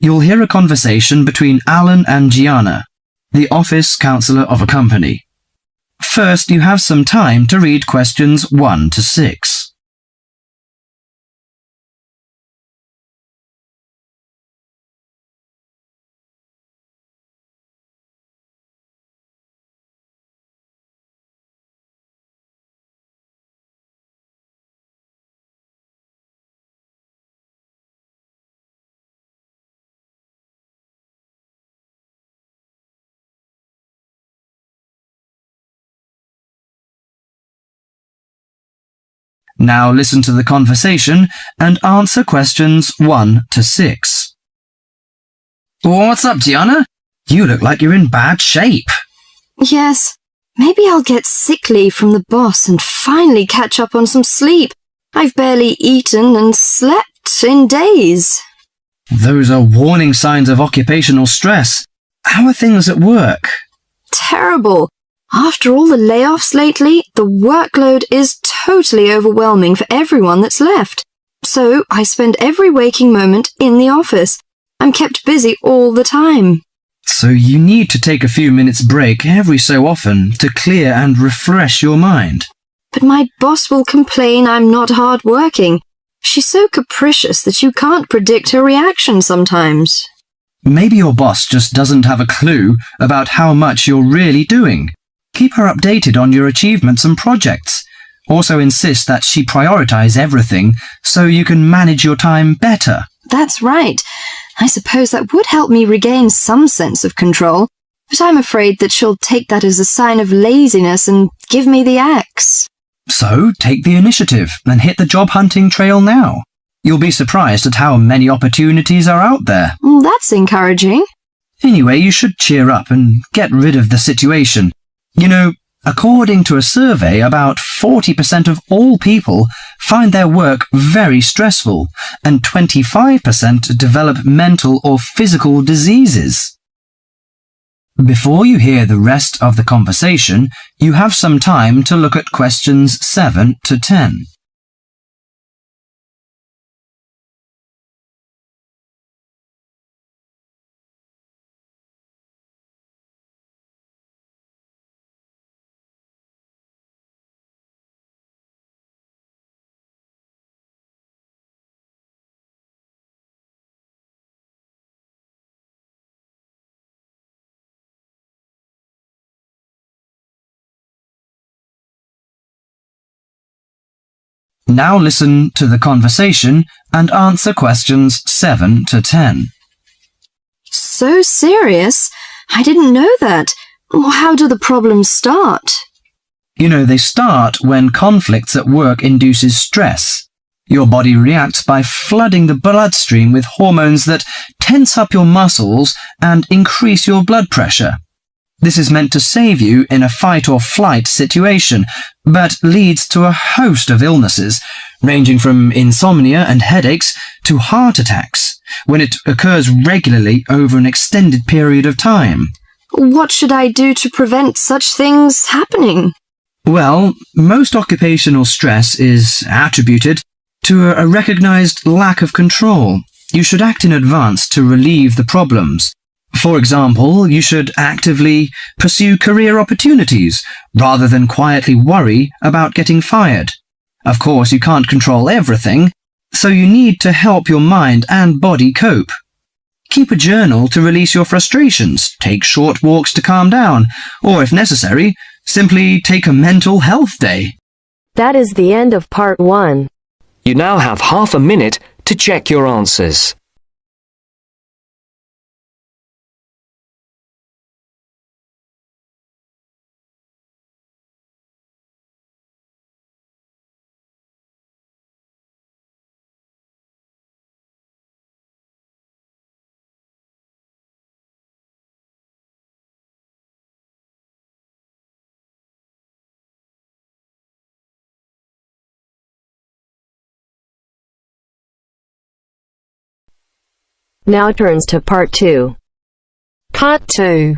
you'll hear a conversation between Alan and Jeanna, the office counsellor of a company. First, you have some time to read questions 1 to 6. Now listen to the conversation and answer questions 1 to 6. What's up, Jeanna? You look like you're in bad shape. Yes, maybe I'll get sick leave from the boss and finally catch up on some sleep. I've barely eaten and slept in days. Those are warning signs of occupational stress. How are things at work? Terrible. After all the layoffs lately, the workload is totally overwhelming for everyone that's left. So I spend every waking moment in the office. I'm kept busy all the time. So you need to take a few minutes break every so often to clear and refresh your mind. But my boss will complain I'm not hard-working. She's so capricious that you can't predict her reaction sometimes. Maybe your boss just doesn't have a clue about how much you're really doing. Keep her updated on your achievements and projects. Also insist that she prioritize everything so you can manage your time better. That's right. I suppose that would help me regain some sense of control, but I'm afraid that she'll take that as a sign of laziness and give me the axe. So take the initiative and hit the job hunting trail now. You'll be surprised at how many opportunities are out there. That's encouraging. Anyway, you should cheer up and get rid of the situation. You know, according to a survey, about 40% of all people find their work very stressful, and 25% develop mental or physical diseases. Before you hear the rest of the conversation, you have some time to look at questions 7 to 10. Now listen to the conversation and answer questions 7 to 10. So serious? I didn't know that. How do the problems start? You know, they start when conflicts at work induces stress. Your body reacts by flooding the bloodstream with hormones that tense up your muscles and increase your blood pressure. This is meant to save you in a fight-or-flight situation, but leads to a host of illnesses, ranging from insomnia and headaches to heart attacks, when it occurs regularly over an extended period of time. What should I do to prevent such things happening? Well, most occupational stress is attributed to a recognized lack of control. You should act in advance to relieve the problems. For example, you should actively pursue career opportunities rather than quietly worry about getting fired. Of course, you can't control everything, so you need to help your mind and body cope. Keep a journal to release your frustrations, take short walks to calm down, or if necessary, simply take a mental health day. That is the end of part 1. You now have half a minute to check your answers. Now turns to part 2. Part 2.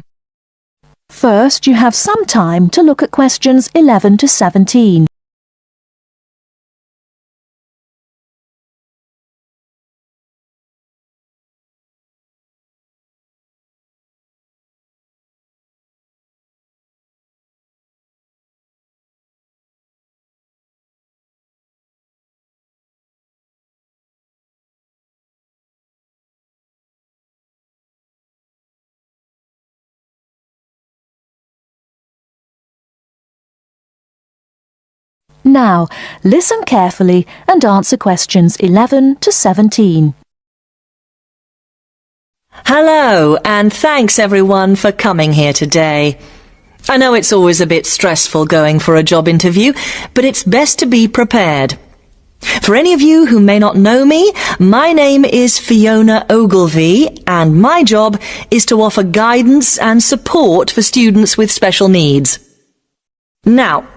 First, you have some time to look at questions 11 to 17. Now, listen carefully and answer questions 11 to 17. Hello, and thanks everyone for coming here today. I know it's always a bit stressful going for a job interview, but it's best to be prepared. For any of you who may not know me, my name is Fiona Ogilvie, and my job is to offer guidance and support for students with special needs. Now,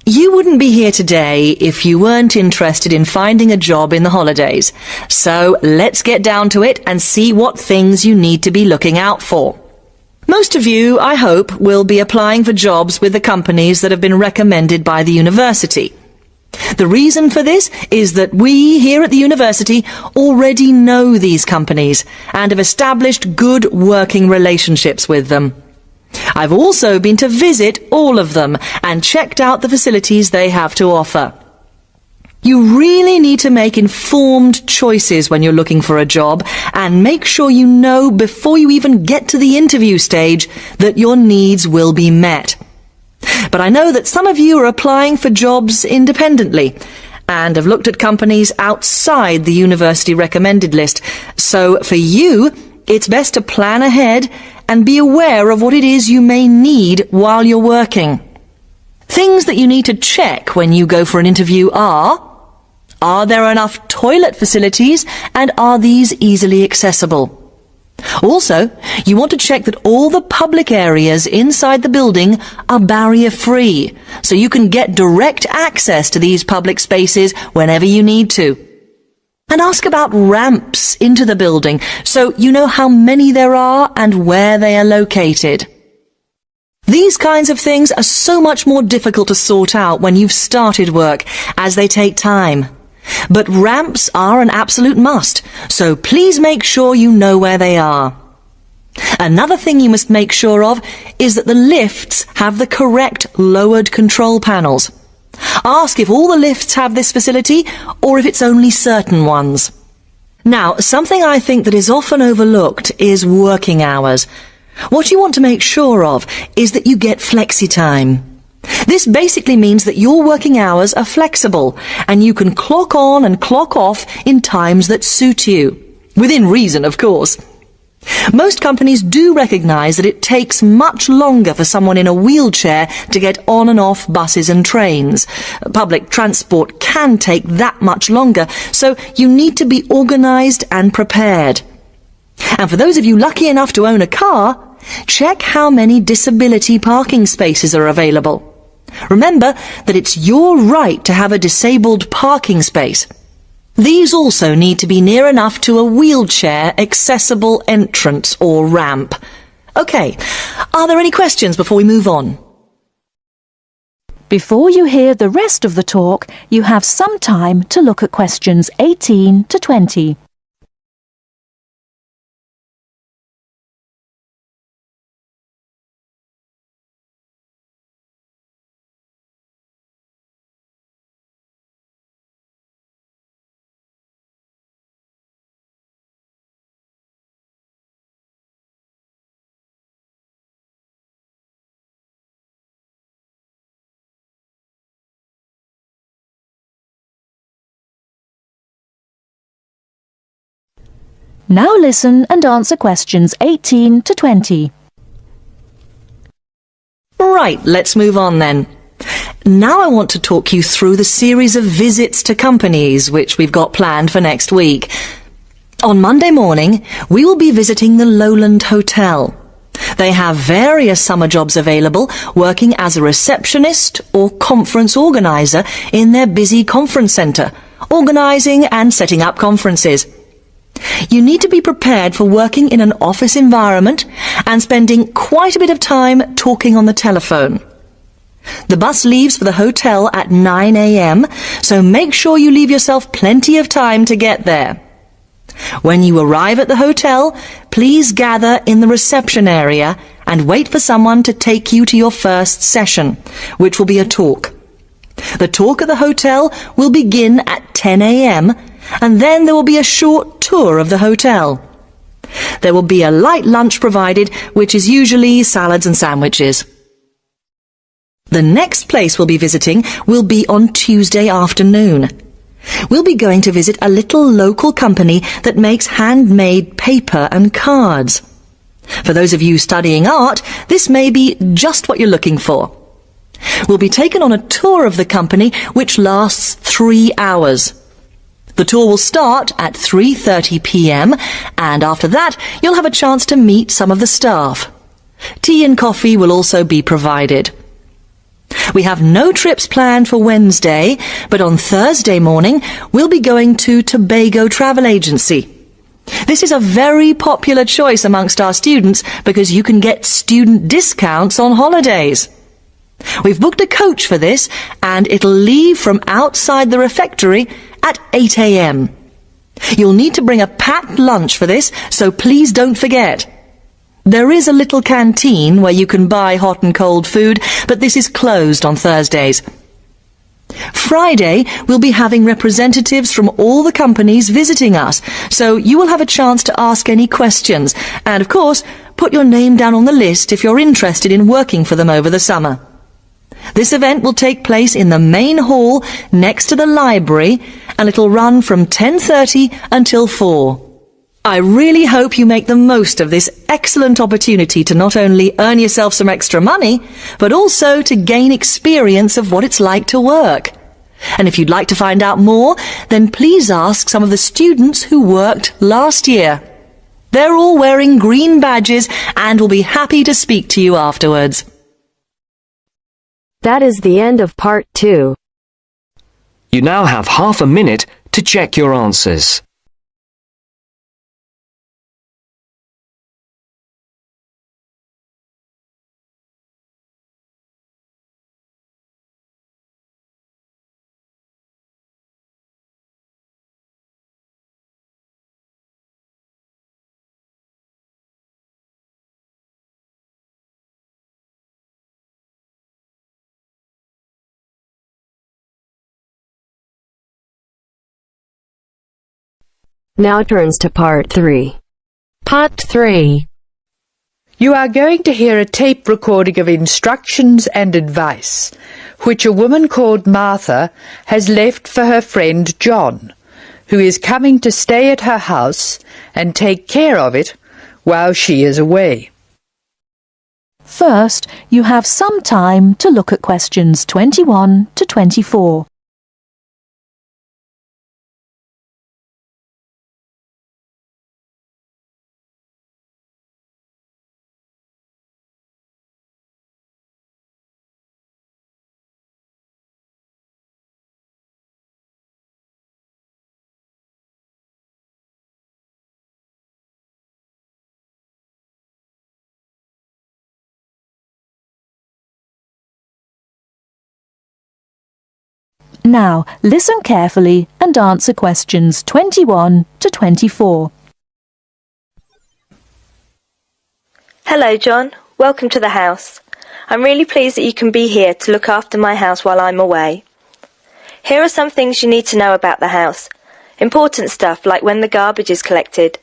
you wouldn't be here today if you weren't interested in finding a job in the holidays. So let's get down to it and see what things you need to be looking out for. Most of you, I hope, will be applying for jobs with the companies that have been recommended by the university. The reason for this is that we here at the university already know these companies and have established good working relationships with them. I've also been to visit all of them and checked out the facilities they have to offer. You really need to make informed choices when you're looking for a job, and make sure you know before you even get to the interview stage that your needs will be met. But I know that some of you are applying for jobs independently and have looked at companies outside the university recommended list. So for you, it's best to plan ahead and be aware of what it is you may need while you're working. Things that you need to check when you go for an interview are there enough toilet facilities, and are these easily accessible? Also, you want to check that all the public areas inside the building are barrier-free, so you can get direct access to these public spaces whenever you need to. And ask about ramps into the building, so you know how many there are and where they are located. These kinds of things are so much more difficult to sort out when you've started work, as they take time. But ramps are an absolute must, so please make sure you know where they are. Another thing you must make sure of is that the lifts have the correct lowered control panels. Ask if all the lifts have this facility, or if it's only certain ones. Now, something I think that is often overlooked is working hours. What you want to make sure of is that you get flexi time. This basically means that your working hours are flexible, and you can clock on and clock off in times that suit you. Within reason, of course. Most companies do recognise that it takes much longer for someone in a wheelchair to get on and off buses and trains. Public transport can take that much longer, so you need to be organised and prepared. And for those of you lucky enough to own a car, check how many disability parking spaces are available. Remember that it's your right to have a disabled parking space. These also need to be near enough to a wheelchair accessible entrance or ramp. OK, are there any questions before we move on? Before you hear the rest of the talk, you have some time to look at questions 18 to 20. Now listen and answer questions 18 to 20. Right, let's move on then. Now I want to talk you through the series of visits to companies which we've got planned for next week. On Monday morning, we will be visiting the Lowland Hotel. They have various summer jobs available, working as a receptionist or conference organiser in their busy conference centre, organising and setting up conferences. You need to be prepared for working in an office environment and spending quite a bit of time talking on the telephone. The bus leaves for the hotel at 9 a.m, so make sure you leave yourself plenty of time to get there. When you arrive at the hotel, please gather in the reception area and wait for someone to take you to your first session, which will be a talk. The talk at the hotel will begin at 10 a.m, and then there will be a short tour of the hotel. There will be a light lunch provided, which is usually salads and sandwiches. The next place we'll be visiting will be on Tuesday afternoon. We'll be going to visit a little local company that makes handmade paper and cards. For those of you studying art, this may be just what you're looking for. We'll be taken on a tour of the company which lasts 3 hours. The tour will start at 3:30 p.m. and after that you'll have a chance to meet some of the staff. Tea and coffee will also be provided. We have no trips planned for Wednesday, but on Thursday morning we'll be going to Tobago Travel Agency. This is a very popular choice amongst our students because you can get student discounts on holidays. We've booked a coach for this and it'll leave from outside the refectory at 8 a.m. You'll need to bring a packed lunch for this, so please don't forget. There is a little canteen where you can buy hot and cold food, but this is closed on Thursdays. Friday, we'll be having representatives from all the companies visiting us, so you will have a chance to ask any questions, and of course, put your name down on the list if you're interested in working for them over the summer. This event will take place in the main hall next to the library, and it'll run from 10:30 until 4. I really hope you make the most of this excellent opportunity to not only earn yourself some extra money, but also to gain experience of what it's like to work. And if you'd like to find out more, then please ask some of the students who worked last year. They're all wearing green badges and will be happy to speak to you afterwards. That is the end of part 2. You now have half a minute to check your answers. Now turns to part 3. Part 3. You are going to hear a tape recording of instructions and advice, which a woman called Martha has left for her friend John, who is coming to stay at her house and take care of it while she is away. First, you have some time to look at questions 21 to 24. Now, listen carefully and answer questions 21 to 24. Hello, John. Welcome to the house. I'm really pleased that you can be here to look after my house while I'm away. Here are some things you need to know about the house. Important stuff like when the garbage is collected.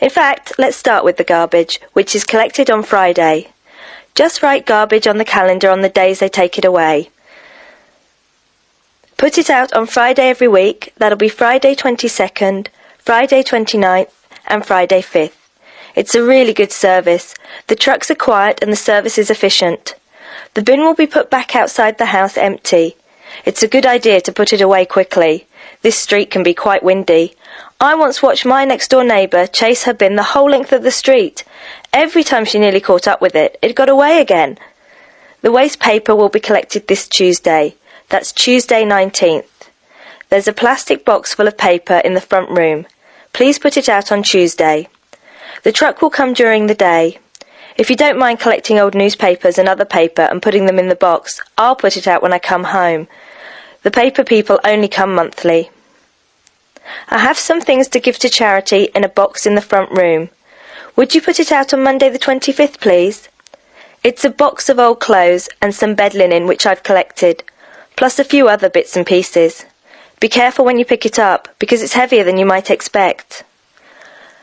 In fact, let's start with the garbage, which is collected on Friday. Just write garbage on the calendar on the days they take it away. Put it out on Friday every week. That'll be Friday 22nd, Friday 29th and Friday 5th. It's a really good service. The trucks are quiet and the service is efficient. The bin will be put back outside the house empty. It's a good idea to put it away quickly. This street can be quite windy. I once watched my next door neighbour chase her bin the whole length of the street. Every time she nearly caught up with it, it got away again. The waste paper will be collected this Tuesday. That's Tuesday 19th. There's a plastic box full of paper in the front room. Please put it out on Tuesday. The truck will come during the day. If you don't mind collecting old newspapers and other paper and putting them in the box, I'll put it out when I come home. The paper people only come monthly. I have some things to give to charity in a box in the front room. Would you put it out on Monday the 25th, please? It's a box of old clothes and some bed linen which I've collected, plus a few other bits and pieces. Be careful when you pick it up, because it's heavier than you might expect.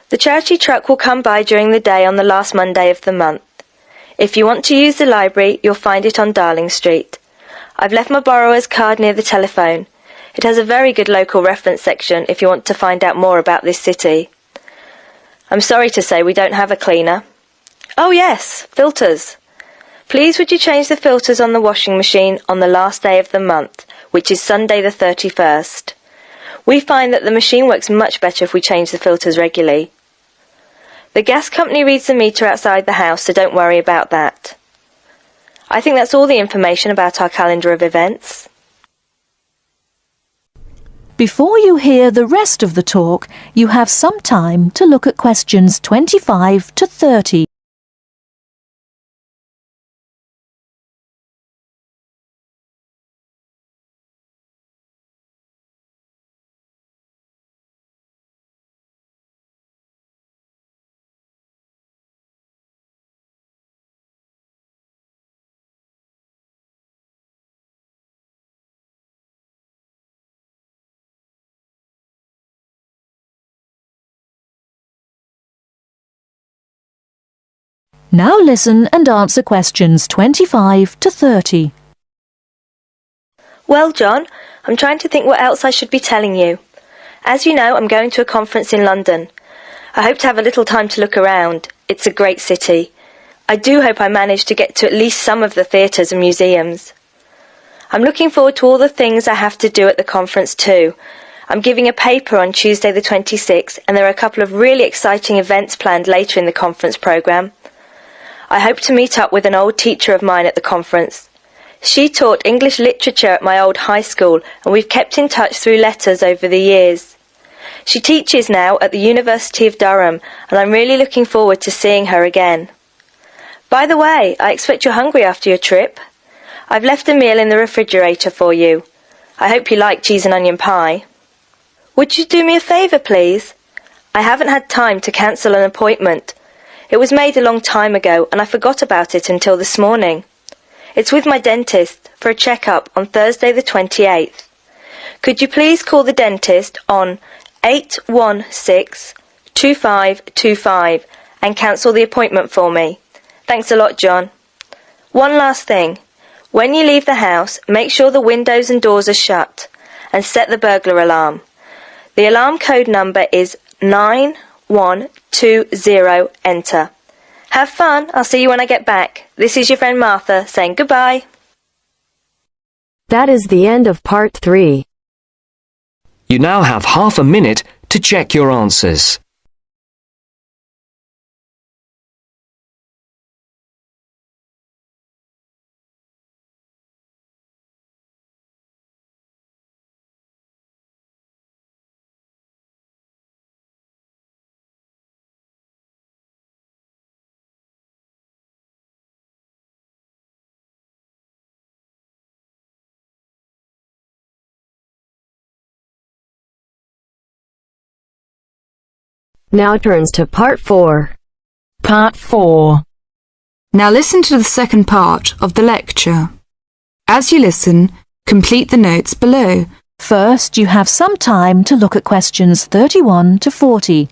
The charity truck will come by during the day on the last Monday of the month. If you want to use the library, you'll find it on Darling Street. I've left my borrower's card near the telephone. It has a very good local reference section if you want to find out more about this city. I'm sorry to say we don't have a cleaner. Oh yes, filters. Please would you change the filters on the washing machine on the last day of the month, which is Sunday the 31st. We find that the machine works much better if we change the filters regularly. The gas company reads the meter outside the house, so don't worry about that. I think that's all the information about our calendar of events. Before you hear the rest of the talk, you have some time to look at questions 25 to 30. Now listen and answer questions 25 to 30. Well, John, I'm trying to think what else I should be telling you. As you know, I'm going to a conference in London. I hope to have a little time to look around. It's a great city. I do hope I manage to get to at least some of the theatres and museums. I'm looking forward to all the things I have to do at the conference too. I'm giving a paper on Tuesday the 26th, and there are a couple of really exciting events planned later in the conference programme. I hope to meet up with an old teacher of mine at the conference. She taught English literature at my old high school, and we've kept in touch through letters over the years. She teaches now at the University of Durham, and I'm really looking forward to seeing her again. By the way, I expect you're hungry after your trip. I've left a meal in the refrigerator for you. I hope you like cheese and onion pie. Would you do me a favour, please? I haven't had time to cancel an appointment. It was made a long time ago, and I forgot about it until this morning. It's with my dentist for a checkup on Thursday the 28th. Could you please call the dentist on 816-2525 and cancel the appointment for me? Thanks a lot, John. One last thing. When you leave the house, make sure the windows and doors are shut and set the burglar alarm. The alarm code number is 9120, enter. Have fun. I'll see you when I get back. This is your friend Martha saying goodbye. That is the end of part 3. You now have half a minute to check your answers. Now turns to part 4. Part 4. Now listen to the second part of the lecture. As you listen, complete the notes below. First, you have some time to look at questions 31 to 40.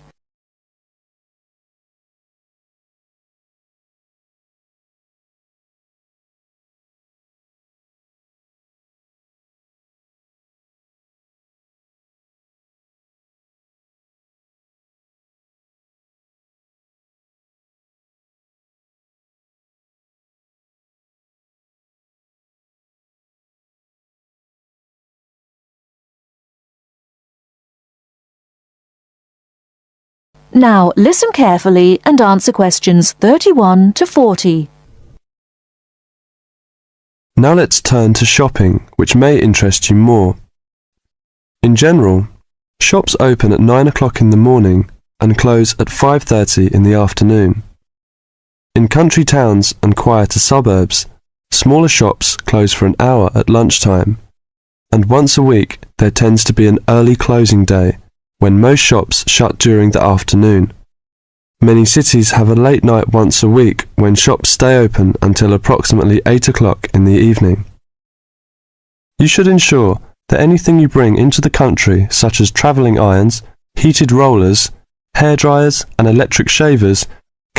Now listen carefully and answer questions 31 to 40. Now let's turn to shopping, which may interest you more. In general, shops open at 9 o'clock in the morning and close at 5:30 in the afternoon. In country towns and quieter suburbs, smaller shops close for an hour at lunchtime, and once a week there tends to be an early closing day when most shops shut during the afternoon. Many cities have a late night once a week when shops stay open until approximately 8 o'clock in the evening. You should ensure that anything you bring into the country, such as travelling irons, heated rollers, hair dryers and electric shavers,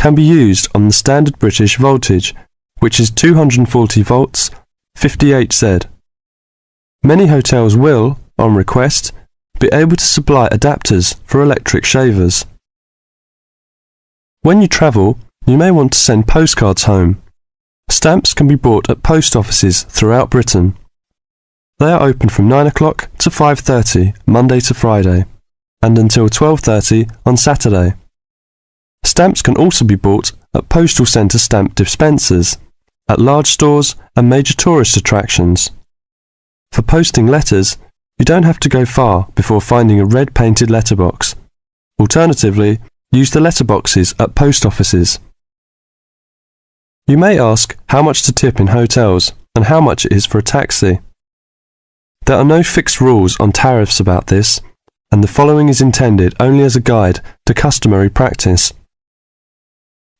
can be used on the standard British voltage, which is 240 volts, 58Z. Many hotels will, on request, be able to supply adapters for electric shavers. When you travel, you may want to send postcards home. Stamps can be bought at post offices throughout Britain. They are open from 9 o'clock to 5:30 Monday to Friday, and until 12:30 on Saturday. Stamps can also be bought at postal centre stamp dispensers, at large stores and major tourist attractions. For posting letters, you don't have to go far before finding a red painted letterbox. Alternatively, use the letterboxes at post offices. You may ask how much to tip in hotels and how much it is for a taxi. There are no fixed rules on tariffs about this, and the following is intended only as a guide to customary practice.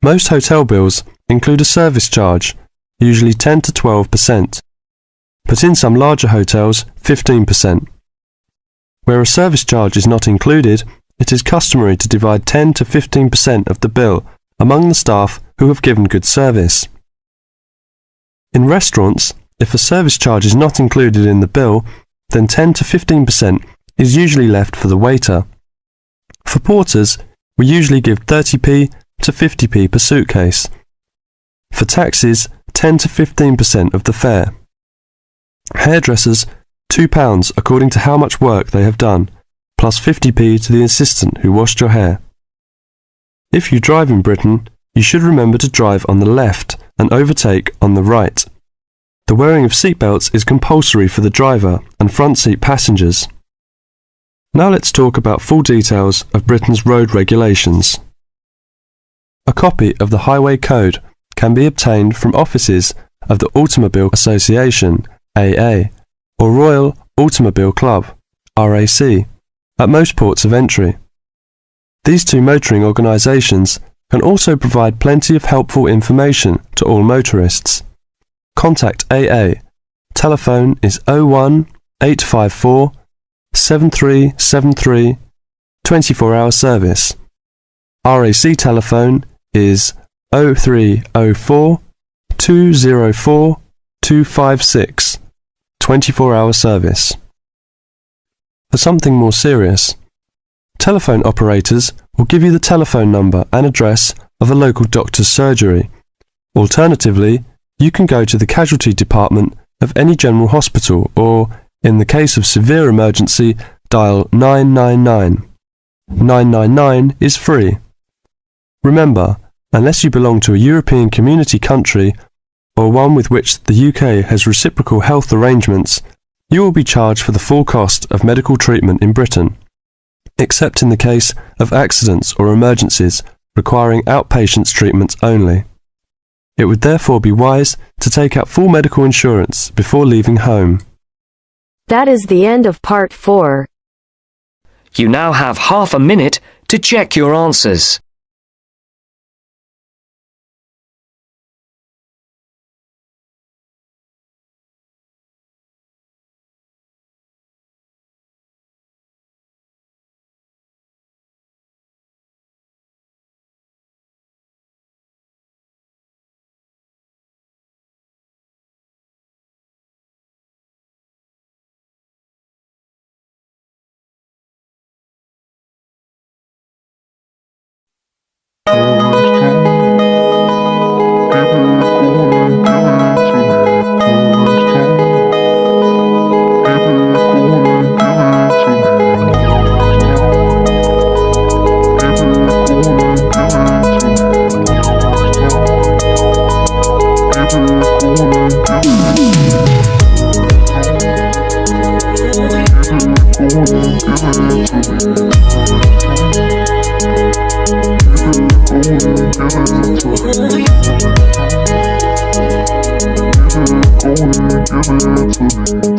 Most hotel bills include a service charge, usually 10 to 12%, but in some larger hotels, 15%. Where a service charge is not included, it is customary to divide 10 to 15% of the bill among the staff who have given good service. In restaurants, if a service charge is not included in the bill, then 10 to 15% is usually left for the waiter. For porters, we usually give 30p to 50p per suitcase. For taxis, 10 to 15% of the fare. Hairdressers, £2 according to how much work they have done, plus 50p to the assistant who washed your hair. If you drive in Britain, you should remember to drive on the left and overtake on the right. The wearing of seatbelts is compulsory for the driver and front seat passengers. Now let's talk about full details of Britain's road regulations. A copy of the Highway Code can be obtained from offices of the Automobile Association, AA, or Royal Automobile Club, RAC, at most ports of entry. These two motoring organisations can also provide plenty of helpful information to all motorists. Contact AA. Telephone is 01 854 7373, 24-hour service. RAC telephone is 0304 204 256, 24-hour service. For something more serious, telephone operators will give you the telephone number and address of a local doctor's surgery. Alternatively, you can go to the casualty department of any general hospital or, in the case of severe emergency, dial 999. 999 is free. Remember, unless you belong to a European Community country or one with which the UK has reciprocal health arrangements, you will be charged for the full cost of medical treatment in Britain, except in the case of accidents or emergencies requiring outpatients treatment only. It would therefore be wise to take out full medical insurance before leaving home. That is the end of part 4. You now have half a minute to check your answers. Give it to me.